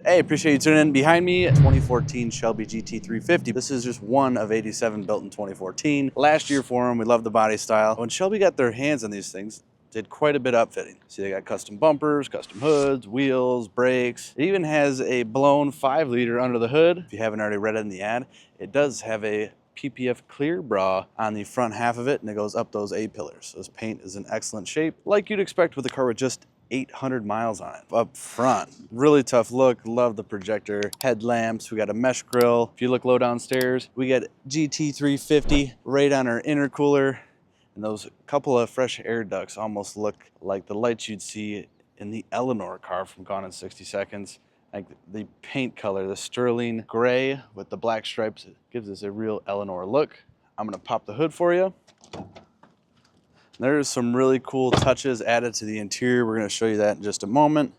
Hey, appreciate you tuning in. Behind me, a 2014 Shelby GT350. This is just one of 87 built in 2014. Last year for them, we love the body style. When Shelby got their hands on these things, did quite a bit of upfitting. See, they got custom bumpers, custom hoods, wheels, brakes. It even has a blown 5-liter under the hood. If you haven't already read it in the ad, it does have a PPF clear bra on the front half of it, and it goes up those A-pillars. So this paint is in excellent shape, like you'd expect with a car with just 800 miles on it. Up front, really tough look. Love the projector headlamps. We got a mesh grille. If you look low downstairs, we got GT350 right on our intercooler, and those couple of fresh air ducts almost look like the lights you'd see in the Eleanor car from Gone in 60 Seconds. Like the paint color, the sterling gray with the black stripes, it gives us a real Eleanor look. I'm gonna pop the hood for you. There's some really cool touches added to the interior. We're gonna show you that in just a moment.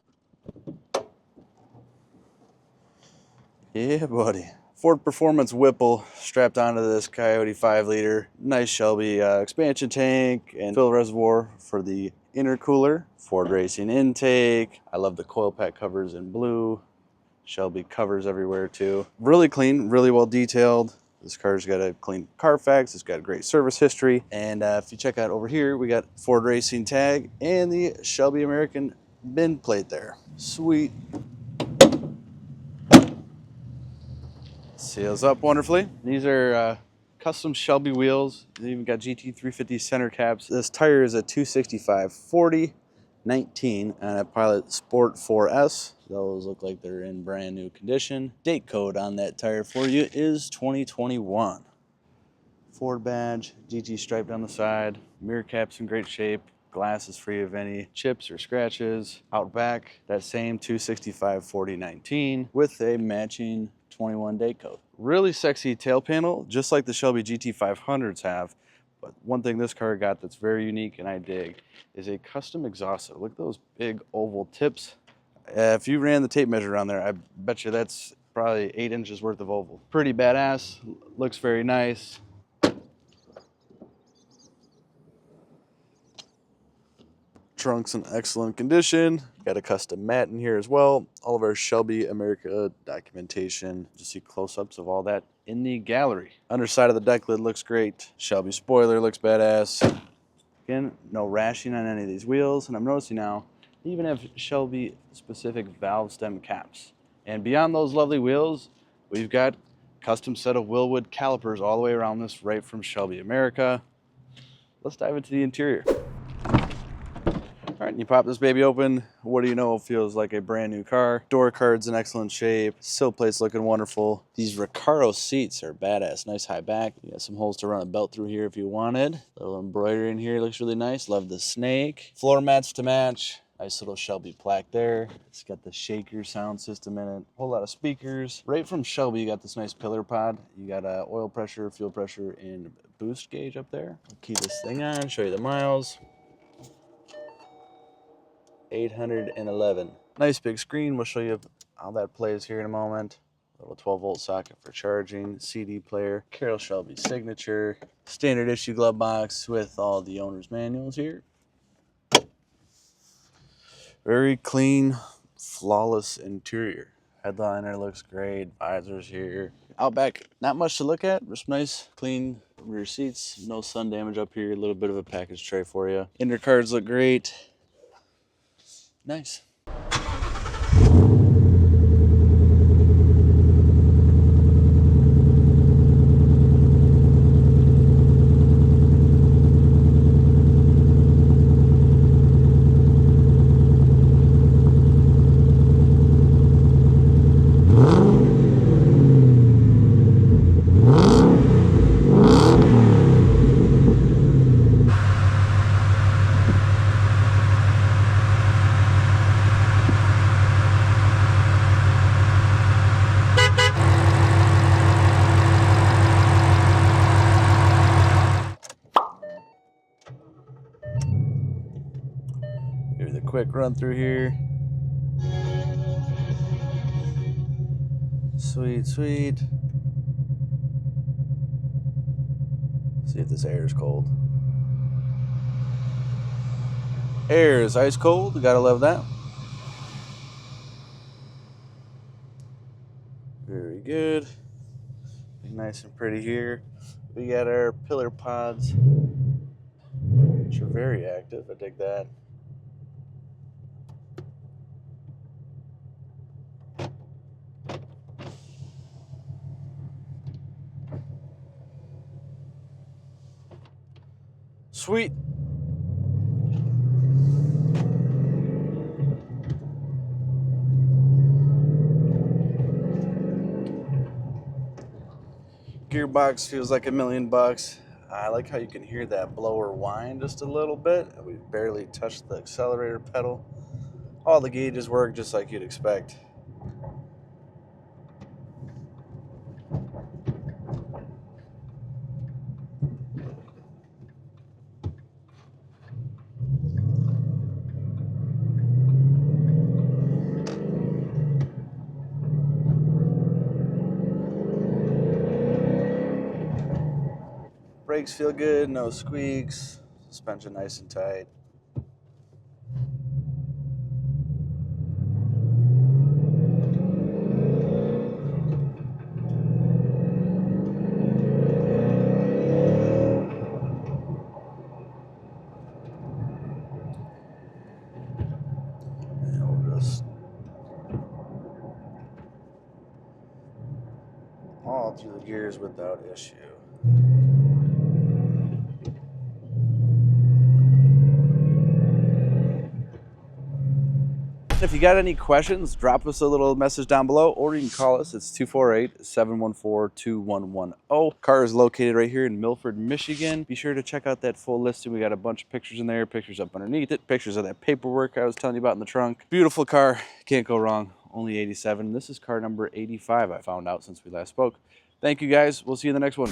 Yeah, buddy. Ford Performance Whipple strapped onto this Coyote 5-liter. Nice Shelby expansion tank and fill reservoir for the intercooler. Ford Racing intake. I love the coil pack covers in blue. Shelby covers everywhere too. Really clean, really well detailed. This car's got a clean Carfax. It's got a great service history. And if you check out over here, we got Ford Racing tag and the Shelby American bin plate there. Sweet. Seals up wonderfully. These are custom Shelby wheels. They even got GT350 center caps. This tire is a 265/40 19 on a Pilot Sport 4S. Those look like they're in brand new condition. Date code on that tire for you is 2021. Ford badge, GT stripe down the side. Mirror cap's in great shape. Glass is free of any chips or scratches. Out back, that same 265/40 19 with a matching 21 date code. Really sexy tail panel, just like the Shelby GT500s have. But one thing this car got that's very unique and I dig is a custom exhaust. Look at those big oval tips. If you ran the tape measure on there, I bet you that's probably 8 inches worth of oval. Pretty badass, looks very nice. Trunk's in excellent condition. Got a custom mat in here as well. All of our Shelby America documentation. Just see close-ups of all that in the gallery. Underside of the deck lid looks great. Shelby spoiler looks badass. Again, no rashing on any of these wheels. And I'm noticing now, they even have Shelby specific valve stem caps. And beyond those lovely wheels, we've got custom set of Willwood calipers all the way around this, right from Shelby America. Let's dive into the interior. All right, you pop this baby open. What do you know? It feels like a brand new car. Door card's in excellent shape. Sill plate's looking wonderful. These Recaro seats are badass. Nice high back. You got some holes to run a belt through here if you wanted. Little embroidery in here looks really nice. Love the snake. Floor mats to match. Nice little Shelby plaque there. It's got the shaker sound system in it. Whole lot of speakers. Right from Shelby, you got this nice pillar pod. You got oil pressure, fuel pressure, and boost gauge up there. I'll keep this thing on, show you the miles. 811. Nice big screen. We'll show you how that plays here in a moment. A little 12-volt socket for charging, CD player, Carroll Shelby signature, standard issue glove box with all the owner's manuals here. Very clean, flawless interior. Headliner looks great. Visors here. Out back, not much to look at. Just nice, clean rear seats. No sun damage up here. A little bit of a package tray for you. Undercards look great. Nice. Here's a quick run through here. Sweet, sweet. See if this air is cold. Air is ice cold. You gotta love that. Very good. Nice and pretty here. We got our pillar pods, which are very active. I dig that. Sweet. Gearbox feels like $1,000,000. I like how you can hear that blower whine just a little bit. We barely touched the accelerator pedal. All the gauges work just like you'd expect. Brakes feel good, no squeaks. Suspension nice and tight. And we'll just all through the gears without issue. If you got any questions, drop us a little message down below, or you can call us. It's 248-714-2110. Car is located right here in Milford, Michigan. Be sure to check out that full listing. We got a bunch of pictures in there, pictures up underneath it, pictures of that paperwork I was telling you about in the trunk. Beautiful car, can't go wrong. Only 87. This is car number 85 I found out since we last spoke. Thank you guys. We'll see you in the next one.